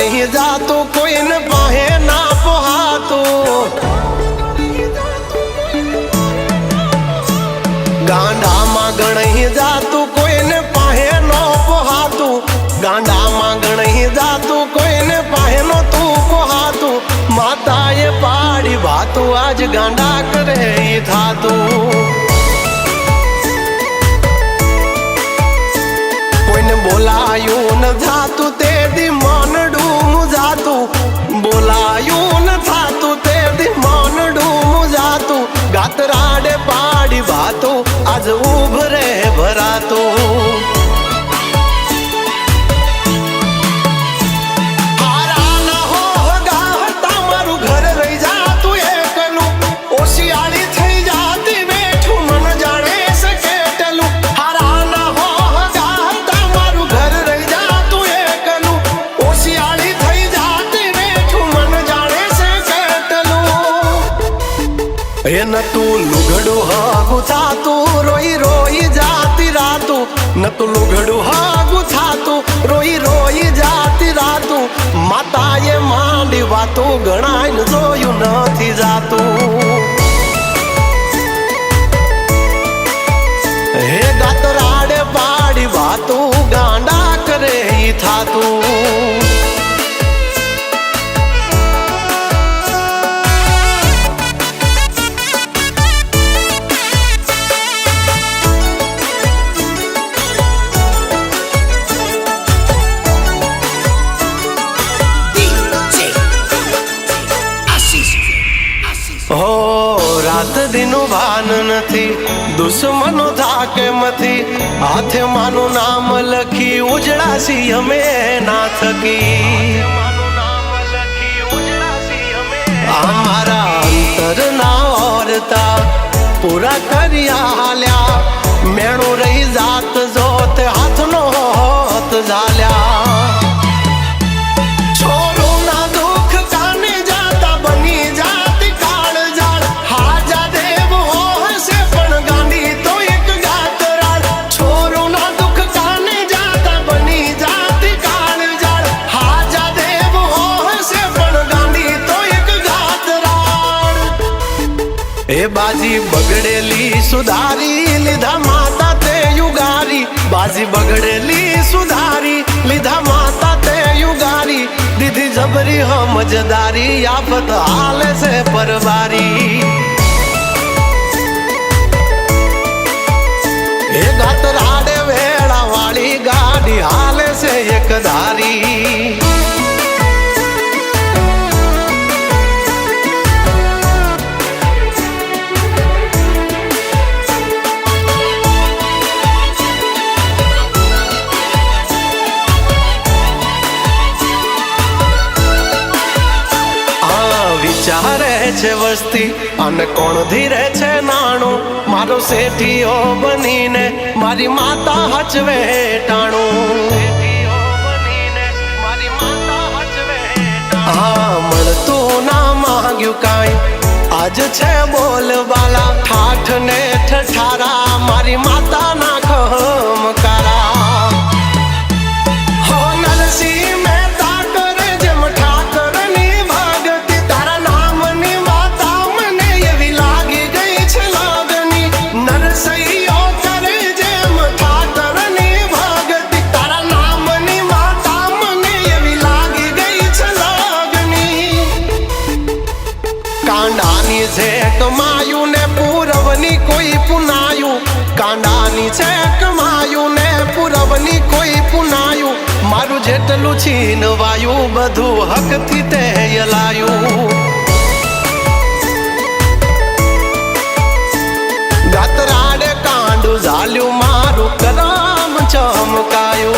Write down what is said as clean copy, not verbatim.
नहीं जातू कोई न पाहे ना पोहातू गांडा मां गणही जातू कोई न पाहे नो पोहातू गांडा मां गणही जातू कोई न पाहे नो तू पोहातू माता ये पाड़ी भातू आज गांडा करे थातू बोलायू न थातू ते दी मानडू मुजातू बोलायू न थातू ते दी मानडू मुजातू गातराडे पाड़ी भातू आज उभरे भरातू न तू लुगड़ू हागु थातू रोई रोई जाती रातू न तू लुगड़ू हागु थातू रोई रोई जाती रातू माता ये मांडी वातू गणाय न जोयू नथी जातू हे गातराडे पाड़ी वातू गांडा करे थातू रात दिनो भान नथी दुश्मनो थाके मथी हाथे मानु नाम लखी उजड़ासी हमें ना थकी हमारा अंतर ना औरता पूरा करिया हाल्या मेणु रही जात जोत हाथ नो होत झाल्या बाजी बगड़ेली सुधारी लिधा माता ते युगारी बाजी बगड़ेली सुधारी लिधा माता ते युगारी दीदी जबरी हम मजदारी आफत हाल से परवारी गातराडे वेड़ा वाली गाड़ी हाल से एक धारी चारे छे वस्ती अने कोण धीरे छे नाणु मारो सेठियो बनीने मारी माता हचवे टाणु हाँ मळतू ना मांग्यू काई आज छे बोल बाला ठाठ ने ठठारा मारी माता ना खमकारा हो नरसी कांडानी छे कमायू ने पूरवनी कोई पुनायू कांडानी छे कमायू ने पूरवनी कोई पुनायू मारू जेटलू छीनवायू बधु हक थी ते यलायू गातराडे कांडू झाल्यू मारू कराम चमकायू।